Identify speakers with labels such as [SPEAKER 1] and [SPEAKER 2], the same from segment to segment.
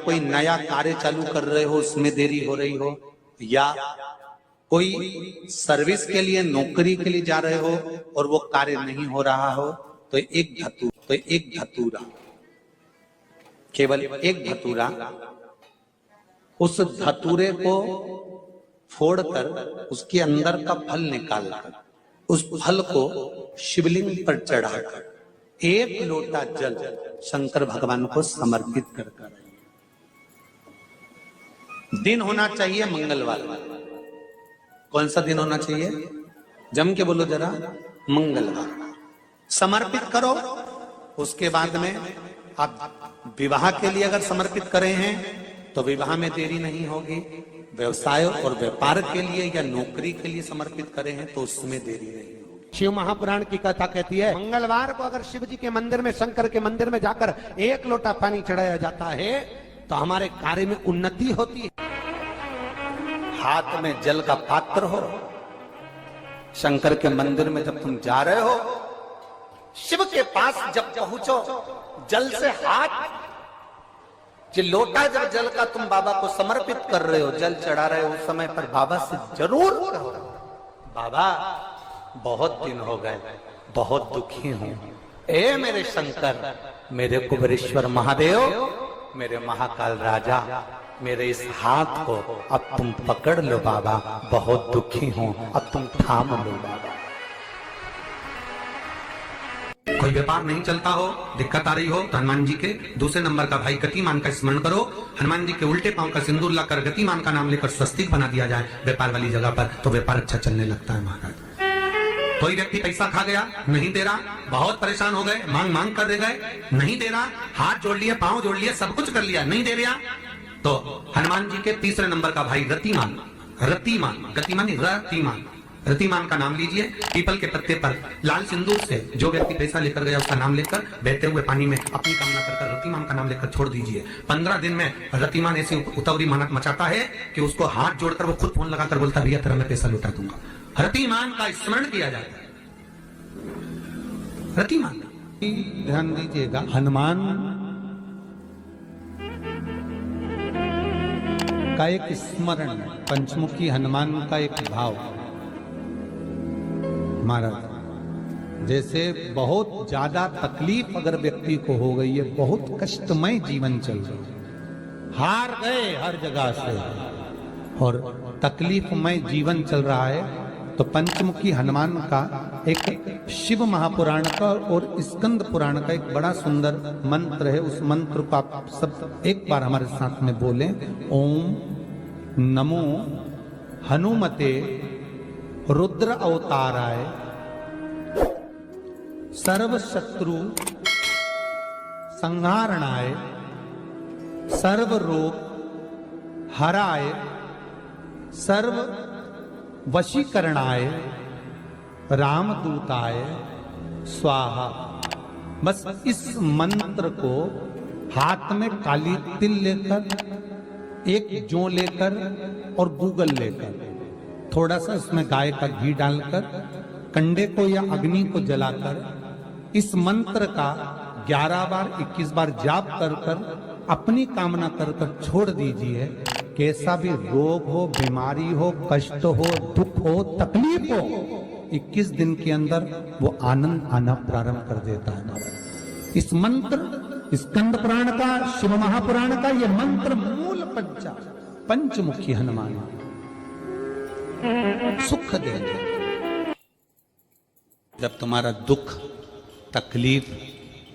[SPEAKER 1] कोई नया कार्य चालू कर रहे हो उसमें देरी हो रही हो, या कोई सर्विस के लिए नौकरी के लिए जा रहे हो और वो कार्य नहीं हो रहा हो, तो एक धतूरा, केवल एक धतूरा, उस धतूरे को फोड़कर उसके अंदर का फल निकालकर उस फल को शिवलिंग पर चढ़ाकर एक लोटा जल शंकर भगवान को समर्पित कर। दिन होना चाहिए मंगलवार। कौन सा दिन होना चाहिए? जम के बोलो जरा, मंगलवार। समर्पित करो। उसके बाद में आप विवाह के लिए अगर समर्पित करे हैं तो विवाह में देरी नहीं होगी। व्यवसाय और व्यापार के लिए या नौकरी के लिए समर्पित करे हैं तो उसमें देरी नहीं होगी।
[SPEAKER 2] शिव महापुराण की कथा कहती है, मंगलवार को अगर शिव जी के मंदिर में, शंकर के मंदिर में जाकर एक लोटा पानी चढ़ाया जाता है तो हमारे कार्य में उन्नति होती है।
[SPEAKER 1] हाथ में जल का पात्र हो, शंकर के मंदिर में जब तुम जा रहे हो, शिव के पास जब पहुंचो, जल से हाथ, जो लोटा जब जल का तुम बाबा को समर्पित कर रहे हो, जल चढ़ा रहे हो, उस समय पर बाबा से जरूर कहो, बाबा बहुत दिन हो गए, बहुत दुखी हूं, ए मेरे शंकर, मेरे कुबेरेश्वर महादेव, मेरे महाकाल राजा, मेरे इस हाथ को अब तुम पकड़ लो बाबा, बहुत दुखी हूं, अब तुम थाम लो बाबा।
[SPEAKER 3] कोई व्यापार नहीं चलता हो, दिक्कत आ रही हो, तो हनुमान जी के दूसरे नंबर का भाई गतिमान का स्मरण करो। हनुमान जी के उल्टे पांव का सिंदूर लाकर गतिमान का नाम लेकर स्वस्तिक बना दिया जाए व्यापार वाली जगह पर, तो व्यापार अच्छा चलने लगता है महाराज। कोई व्यक्ति पैसा खा गया, नहीं दे रहा, बहुत परेशान हो गए, मांग मांग कर दे गए, नहीं दे रहा, हाथ जोड़ लिए, पांव जोड़ लिए, सब कुछ कर लिया, नहीं दे रहा, तो हनुमान जी के तीसरे नंबर का भाई रतिमान, रतिमान, गतिमान रतिमान, रतिमान का नाम लीजिए। पीपल के पत्ते पर लाल सिंदूर से जो व्यक्ति पैसा लेकर गया उसका नाम लेकर बहते हुए पानी में अपनी कामना कर रतिमान का नाम लेकर छोड़ दीजिए। 15 दिन में रतिमान ऐसी उतावली मानत मचाता है कि उसको हाथ जोड़कर वो खुद फोन लगाकर बोलता, भैया तेरा मैं पैसा लौटा दूंगा। रतिमान का स्मरण किया जाता है। रतिमान,
[SPEAKER 1] ध्यान दीजिएगा, हनुमान का एक स्मरण, पंचमुखी हनुमान का एक भाव। महाराज, जैसे बहुत ज्यादा तकलीफ अगर व्यक्ति को हो गई है, बहुत कष्टमय जीवन चल रहा है, हार गए हर जगह से और तकलीफमय जीवन चल रहा है, तो पंचमुखी हनुमान का एक शिव महापुराण का और स्कंद पुराण का एक बड़ा सुंदर मंत्र है। उस मंत्र को आप सब एक बार हमारे साथ में बोलें। ओम नमो हनुमते रुद्र अवताराय सर्व शत्रु संहारणाय सर्व रोग हराय सर्व वशीकरणाय रामदूताय स्वाहा। बस इस मंत्र को हाथ में काली तिल लेकर, एक जौ लेकर और गूगल लेकर, थोड़ा सा इसमें गाय का घी डालकर, कंडे को या अग्नि को जलाकर इस मंत्र का 11 बार 21 बार जाप कर कर अपनी कामना कर कर छोड़ दीजिए। कैसा भी रोग हो, बीमारी हो, कष्ट हो, दुख हो, तकलीफ हो, 21 दिन के अंदर वो आनंद आना प्रारंभ कर देता है। इस मंत्र, स्कंद पुराण का, शिव महापुराण का ये मंत्र मूल पंचमुखी हनुमान सुख देंगे। जब तुम्हारा दुख, तकलीफ,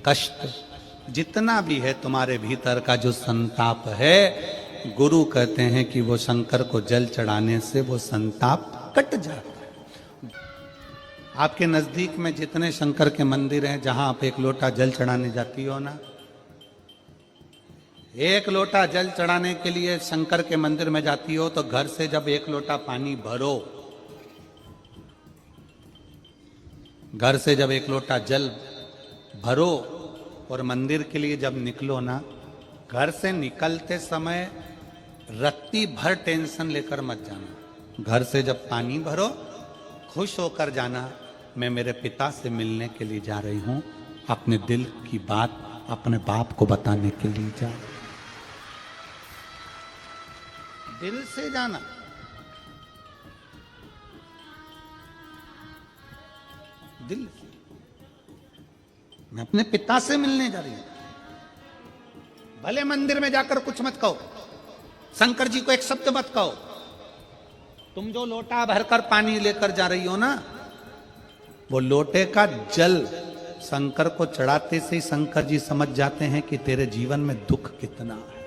[SPEAKER 1] कष्ट जितना भी है तुम्हारे भीतर का जो संताप है, गुरु कहते हैं कि वो शंकर को जल चढ़ाने से वो संताप कट जाता है। आपके नजदीक में जितने शंकर के मंदिर हैं, जहां आप एक लोटा जल चढ़ाने जाती हो ना, एक लोटा जल चढ़ाने के लिए शंकर के मंदिर में जाती हो, तो घर से जब एक लोटा पानी भरो, घर से जब एक लोटा जल भरो और मंदिर के लिए जब निकलो ना, घर से निकलते समय रत्ती भर टेंशन लेकर मत जाना। घर से जब पानी भरो, खुश होकर जाना, मैं मेरे पिता से मिलने के लिए जा रही हूं, अपने दिल की बात अपने बाप को बताने के लिए जा। दिल से जाना। दिल से। मैं अपने पिता से मिलने जा रही हूं। भले मंदिर में जाकर कुछ मत कहो, शंकर जी को एक शब्द मत कहो। तुम जो लोटा भरकर पानी लेकर जा रही हो ना, वो लोटे का जल शंकर को चढ़ाते से ही शंकर जी समझ जाते हैं कि तेरे जीवन में दुख कितना है।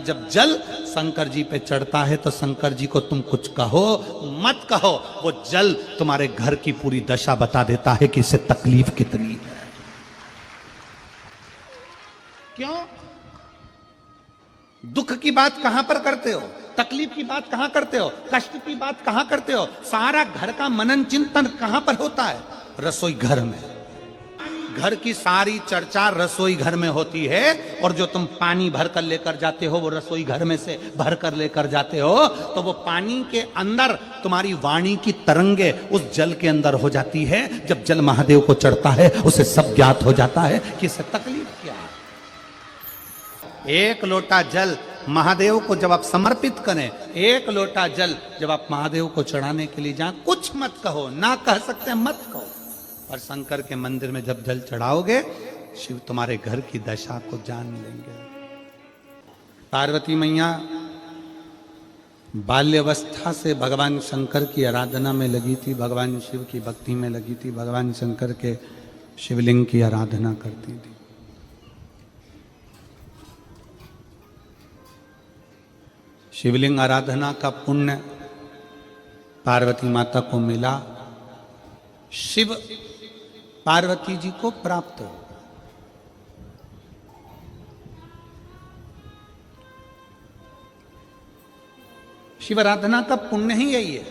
[SPEAKER 1] जब जल शंकर जी पे चढ़ता है तो शंकर जी को तुम कुछ कहो मत कहो, वो जल तुम्हारे घर की पूरी दशा बता देता है कि इससे तकलीफ कितनी है। क्यों? दुख की बात कहां पर करते हो, तकलीफ की बात कहां करते हो, कष्ट की बात कहां करते हो? सारा घर का मनन चिंतन कहां पर होता है? रसोई घर में। घर की सारी चर्चा रसोई घर में होती है, और जो तुम पानी भर कर लेकर जाते हो वो रसोई घर में से भर कर लेकर जाते हो, तो वो पानी के अंदर तुम्हारी वाणी की तरंगे उस जल के अंदर हो जाती है। जब जल महादेव को चढ़ता है उसे सब ज्ञात हो जाता है कि इससे तकलीफ क्या है। एक लोटा जल महादेव को जब आप समर्पित करें, एक लोटा जल जब आप महादेव को चढ़ाने के लिए जाएं, कुछ मत कहो, ना कह सकते मत कहो। और शंकर के मंदिर में जब जल चढ़ाओगे, शिव तुम्हारे घर की दशा को जान लेंगे। पार्वती मैया बाल्यावस्था से भगवान शंकर की आराधना में लगी थी, भगवान शिव की भक्ति में लगी थी, भगवान शंकर के शिवलिंग की आराधना करती थी। शिवलिंग आराधना का पुण्य पार्वती माता को मिला, शिव पार्वती जी को प्राप्त हो। शिव आराधना का पुण्य ही यही है।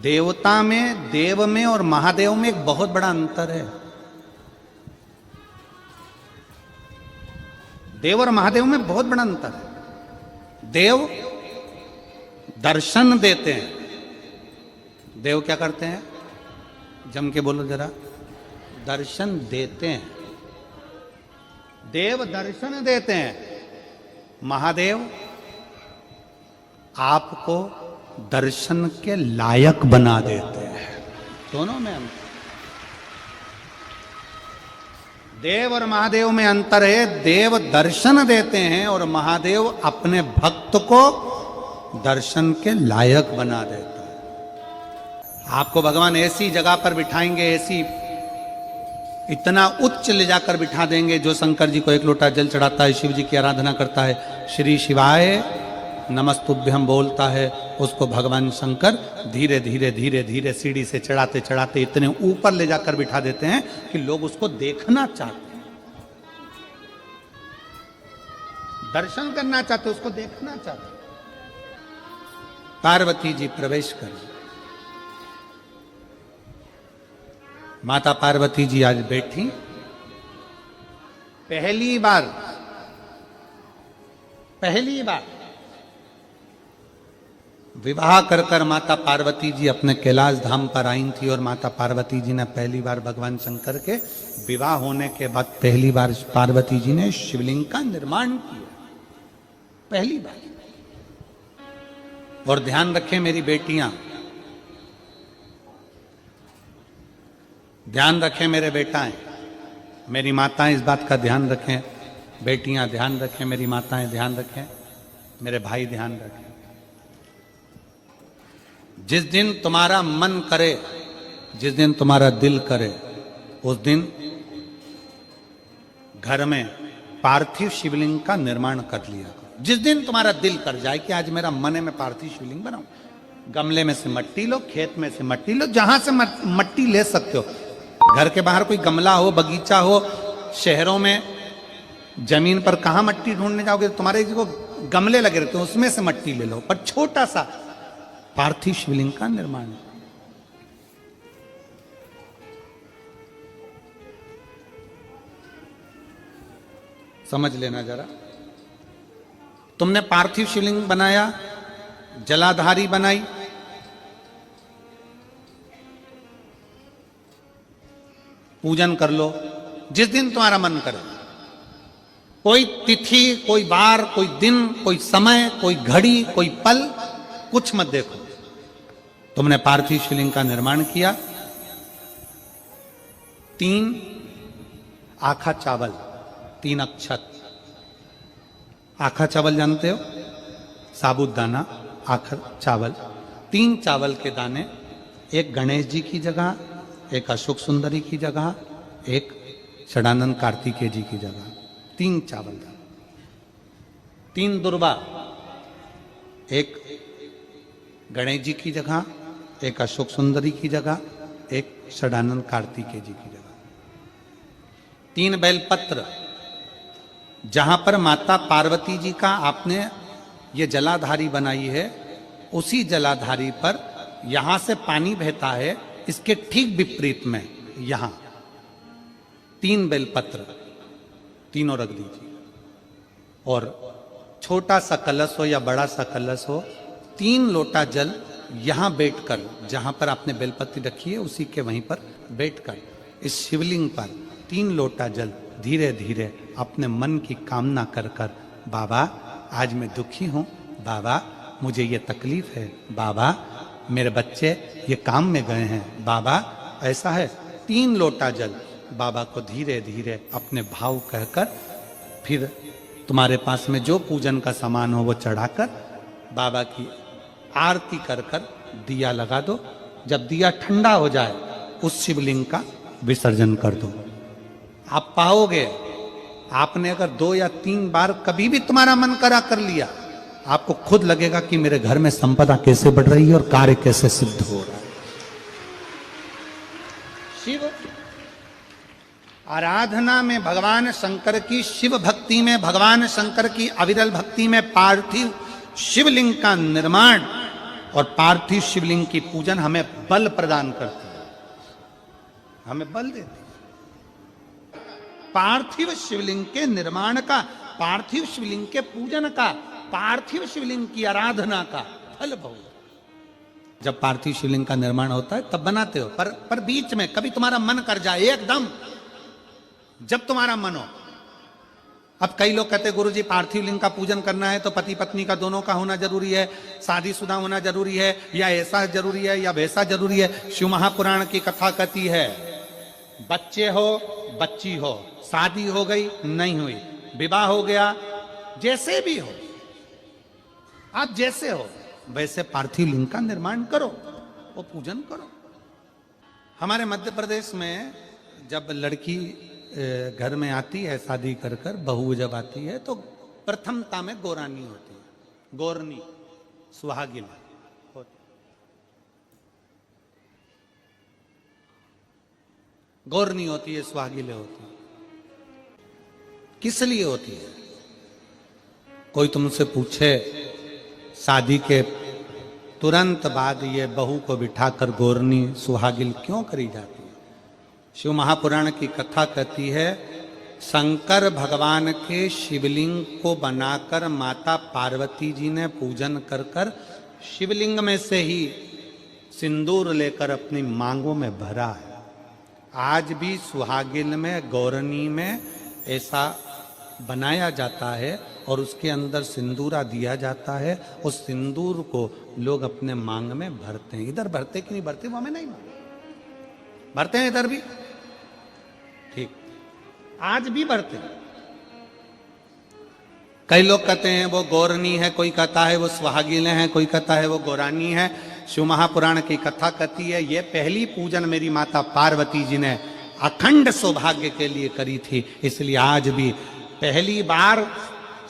[SPEAKER 1] देवता में, देव में और महादेव में एक बहुत बड़ा अंतर है। देव और महादेव में बहुत बड़ा अंतर है। देव दर्शन देते हैं। देव क्या करते हैं? जम के बोलो जरा। दर्शन देते हैं। देव दर्शन देते हैं। महादेव आपको दर्शन के लायक बना देते हैं। दोनों में अंतर। देव और महादेव में अंतर है। देव दर्शन देते हैं और महादेव अपने भक्त को दर्शन के लायक बना देता है। आपको भगवान ऐसी जगह पर बिठाएंगे, ऐसी इतना उच्च ले जाकर बिठा देंगे, जो शंकर जी को एक लोटा जल चढ़ाता है, शिव जी की आराधना करता है, श्री शिवाय नमस्तुभ्यम बोलता है, उसको भगवान शंकर धीरे धीरे धीरे धीरे सीढ़ी से चढ़ाते चढ़ाते इतने ऊपर ले जाकर बिठा देते हैं कि लोग उसको देखना चाहते हैं, दर्शन करना चाहते, उसको देखना चाहते। पार्वती जी प्रवेश कर, माता पार्वती जी आज बैठी। पहली बार विवाह कर कर माता पार्वती जी अपने कैलाश धाम पर आई थी, और माता पार्वती जी ने पहली बार भगवान शंकर के विवाह होने के बाद पहली बार पार्वती जी ने शिवलिंग का निर्माण किया, पहली बार। और ध्यान रखें मेरी बेटियां, ध्यान रखें मेरे बेटाएं, मेरी माताएं इस बात का ध्यान रखें, बेटियां ध्यान रखें, मेरी माताएं ध्यान रखें, मेरे भाई ध्यान रखें। जिस दिन तुम्हारा मन करे, जिस दिन तुम्हारा दिल करे, उस दिन घर में पार्थिव शिवलिंग का निर्माण कर लिया करो। जिस दिन तुम्हारा दिल कर जाए कि आज मेरा मन है मैं पार्थिव शिवलिंग बनाऊं, गमले में से मट्टी लो, खेत में से मट्टी लो, जहां से मट्टी ले सकते हो। घर के बाहर कोई गमला हो, बगीचा हो, शहरों में जमीन पर कहां मट्टी ढूंढने जाओगे? तुम्हारे को गमले लगे रहते हैं, उसमें से मट्टी ले लो, पर छोटा सा पार्थिव शिवलिंग का निर्माण। समझ लेना जरा, तुमने पार्थिव शिवलिंग बनाया, जलाधारी बनाई, पूजन कर लो, जिस दिन तुम्हारा मन करे, कोई तिथि, कोई वार, कोई दिन, कोई समय, कोई घड़ी, कोई पल, कुछ मत देखो। तुमने पार्थिव शिवलिंग का निर्माण किया, 3 आखा चावल, 3 अक्षत। आखा चावल जानते हो, साबुदाना, आखा चावल, 3 चावल के दाने, एक गणेश जी की जगह, एक अशोक सुंदरी की जगह, एक षडानंद कार्तिकेय जी की जगह, 3 चावल दाने, 3 दुर्वा, एक गणेश जी की जगह, एक अशोक सुंदरी की जगह, एक षडानंद कार्तिकेय जी की जगह, 3 बेलपत्र। जहां पर माता पार्वती जी का आपने ये जलाधारी बनाई है, उसी जलाधारी पर यहां से पानी बहता है, इसके ठीक विपरीत में यहां 3 बेलपत्र, तीनों रख दीजिए। और छोटा सा कलश हो या बड़ा सा कलश हो, 3 लोटा जल यहां बैठकर, जहां पर आपने बेलपत्री रखी है उसी के वहीं पर बैठकर इस शिवलिंग पर 3 लोटा जल धीरे धीरे अपने मन की कामना कर कर, बाबा आज मैं दुखी हूं, बाबा मुझे ये तकलीफ है, बाबा मेरे बच्चे ये काम में गए हैं, बाबा ऐसा है, 3 लोटा जल बाबा को धीरे धीरे अपने भाव कहकर, फिर तुम्हारे पास में जो पूजन का सामान हो वो चढ़ाकर बाबा की आरती कर कर दिया लगा दो। जब दिया ठंडा हो जाए उस शिवलिंग का विसर्जन कर दो। आप पाओगे, आपने अगर 2 या 3 बार कभी भी तुम्हारा मन करा कर लिया, आपको खुद लगेगा कि मेरे घर में संपदा कैसे बढ़ रही है और कार्य कैसे सिद्ध हो रहा है। शिव आराधना में भगवान शंकर की, शिव भक्ति में भगवान शंकर की अविरल भक्ति में पार्थिव शिवलिंग का निर्माण और पार्थिव शिवलिंग की पूजन हमें बल प्रदान करती है, हमें बल देती है। पार्थिव शिवलिंग के निर्माण का, पार्थिव शिवलिंग के पूजन का, पार्थिव शिवलिंग की आराधना का फल बहुत। जब पार्थिव शिवलिंग का निर्माण होता है तब बनाते हो, पर बीच में कभी तुम्हारा मन कर जाए, एकदम जब तुम्हारा मन हो। अब कई लोग कहते हैं गुरुजी पार्थिव लिंग का पूजन करना है तो पति पत्नी का दोनों का होना जरूरी है, शादीशुदा होना जरूरी है, या ऐसा जरूरी है या वैसा जरूरी है। शिव महापुराण की कथा कहती है, बच्चे हो बच्ची हो, शादी हो गई नहीं हुई, विवाह हो गया, जैसे भी हो, आप जैसे हो वैसे पार्थिव लिंग का निर्माण करो, वो पूजन करो। हमारे मध्य प्रदेश में जब लड़की घर में आती है शादी कर कर, बहू जब आती है तो प्रथमता में गोरानी होती है, गोरनी सुहागिन होती, गोरनी होती है, सुहागिले होती है। किस लिए होती है? कोई तुमसे पूछे शादी के तुरंत बाद ये बहू को बिठाकर गोरनी सुहागिल क्यों करी जाती है? शिव महापुराण की कथा कहती है, शंकर भगवान के शिवलिंग को बनाकर माता पार्वती जी ने पूजन कर कर शिवलिंग में से ही सिंदूर लेकर अपनी मांगों में भरा है। आज भी सुहागिन में, गौरनी में ऐसा बनाया जाता है और उसके अंदर सिंदूरा दिया जाता है। उस सिंदूर को लोग अपने मांग में भरते हैं। इधर भरते कि नहीं भरते वो हमें नहीं भरते हैं, इधर भी ठीक, आज भी भरते हैं। कई लोग कहते हैं वो गौरनी है, कोई कहता है वो सुहागिन है, कोई कहता है वो गौरानी है। शिव महापुराण की कथा कहती है, ये पहली पूजन मेरी माता पार्वती जी ने अखंड सौभाग्य के लिए करी थी, इसलिए आज भी पहली बार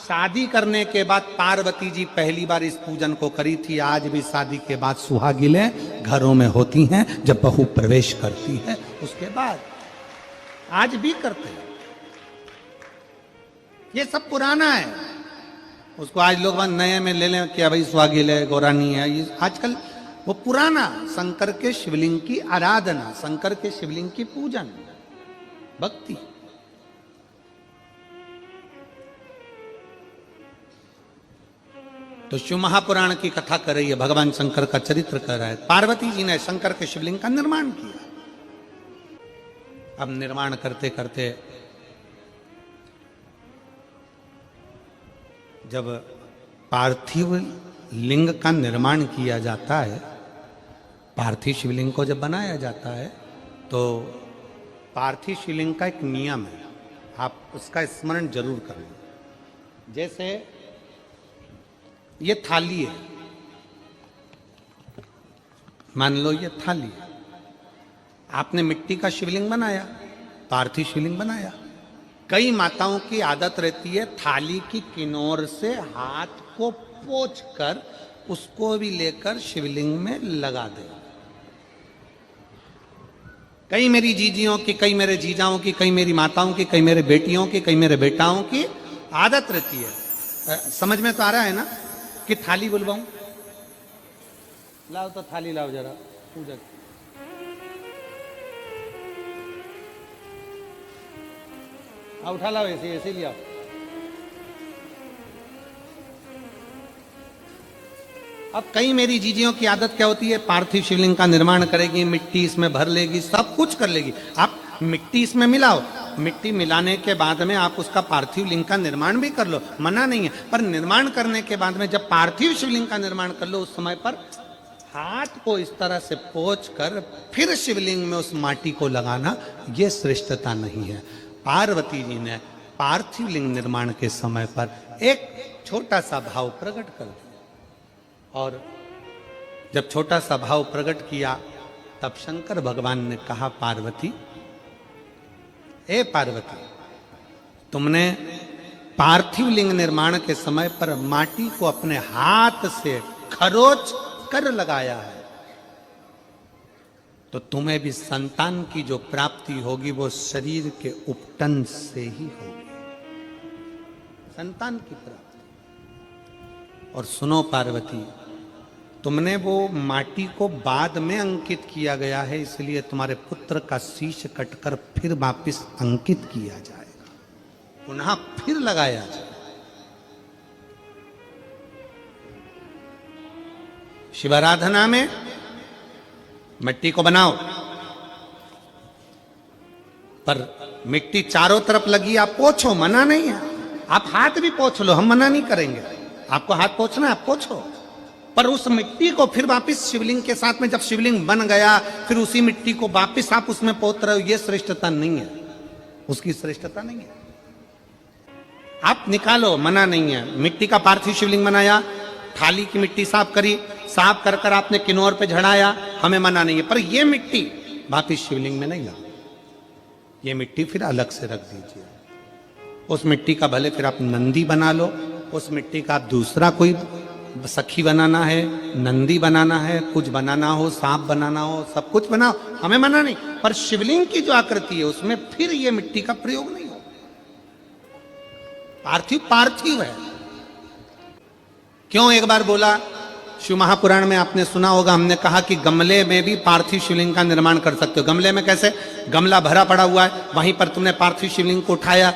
[SPEAKER 1] शादी करने के बाद पार्वती जी पहली बार इस पूजन को करी थी। आज भी शादी के बाद सुहागिनें घरों में होती हैं, जब बहू प्रवेश करती है उसके बाद आज भी करते हैं। ये सब पुराना है, उसको आज लोग नए में ले लें कि भाई सुहागिन है, गौरानी है। ये आजकल वो पुराना शंकर के शिवलिंग की आराधना, शंकर के शिवलिंग की पूजन, भक्ति। तो शिव महापुराण की कथा कर रही है, भगवान शंकर का चरित्र कर रहा है। पार्वती जी ने शंकर के शिवलिंग का निर्माण किया। अब निर्माण करते करते जब पार्थिव लिंग का निर्माण किया जाता है, पार्थिव शिवलिंग को जब बनाया जाता है, तो पार्थिव शिवलिंग का एक नियम है, आप उसका स्मरण जरूर करें। जैसे ये थाली है, मान लो ये थाली है, आपने मिट्टी का शिवलिंग बनाया, पार्थिव शिवलिंग बनाया। कई माताओं की आदत रहती है थाली की किनार से हाथ को पोंछकर उसको भी लेकर शिवलिंग में लगा दे। कई मेरी जीजियों की, कई मेरे जीजाओं की, कई मेरी माताओं की, कई मेरे बेटियों की, कई मेरे बेटाओं की आदत रहती है। समझ में तो आ रहा है ना कि थाली बुलवाऊं? लाओ तो थाली लाओ जरा पूजा की। उठा लाओ, ऐसे ऐसे लिया। अब कई मेरी जीजियों की आदत क्या होती है, पार्थिव शिवलिंग का निर्माण करेगी, मिट्टी इसमें भर लेगी, सब कुछ कर लेगी। आप मिट्टी इसमें मिलाओ, मिट्टी मिलाने के बाद में आप उसका पार्थिव लिंग का निर्माण भी कर लो, मना नहीं है। पर निर्माण करने के बाद में जब पार्थिव शिवलिंग का निर्माण कर लो, उस समय पर हाथ को इस तरह से पोंछ कर फिर शिवलिंग में उस माटी को लगाना, यह श्रेष्ठता नहीं है। पार्वती जी ने पार्थिव लिंग निर्माण के समय पर एक छोटा सा भाव प्रकट कर दिया, और जब छोटा सा भाव प्रकट किया तब शंकर भगवान ने कहा, पार्वती, ए पार्वती, तुमने पार्थिव लिंग निर्माण के समय पर माटी को अपने हाथ से खरोच कर लगाया है, तो तुम्हें भी संतान की जो प्राप्ति होगी वो शरीर के उपटन से ही होगी, संतान की प्राप्ति। और सुनो पार्वती, तुमने वो माटी को बाद में अंकित किया गया है, इसलिए तुम्हारे पुत्र का शीश कटकर फिर वापिस अंकित किया जाएगा, पुनः फिर लगाया जाएगा। शिवाराधना में मिट्टी को बनाओ, पर मिट्टी चारों तरफ लगी, आप पोंछो, मना नहीं है। आप हाथ भी पोंछ लो, हम मना नहीं करेंगे। आपको हाथ पोंछना है, आप पोंछो, पर उस मिट्टी को फिर वापस शिवलिंग के साथ में, जब शिवलिंग बन गया फिर उसी मिट्टी को वापस आप उसमें पोत रहे हो, ये श्रेष्ठता नहीं है, उसकी श्रेष्ठता नहीं है। आप निकालो, मना नहीं है। मिट्टी का पार्थिव शिवलिंग बनाया, थाली की मिट्टी साफ करी, साफ कर कर आपने किनौर पे झड़ाया, हमें मना नहीं है। पर ये मिट्टी वापिस शिवलिंग में नहीं लगा, ये मिट्टी फिर अलग से रख दीजिए। उस मिट्टी का भले फिर आप नंदी बना लो, उस मिट्टी का आप दूसरा कोई सखी बनाना है, नंदी बनाना है, कुछ बनाना हो, सांप बनाना हो, सब कुछ बनाओ, हमें मना नहीं। पर शिवलिंग की जो आकृति है उसमें फिर ये मिट्टी का प्रयोग नहीं हो। पार्थिव पार्थिव है। क्यों एक बार बोला, शिव महापुराण में आपने सुना होगा, हमने कहा कि गमले में भी पार्थिव शिवलिंग का निर्माण कर सकते हो। गमले में कैसे? गमला भरा पड़ा हुआ है, वहीं पर तुमने पार्थिव शिवलिंग को उठाया,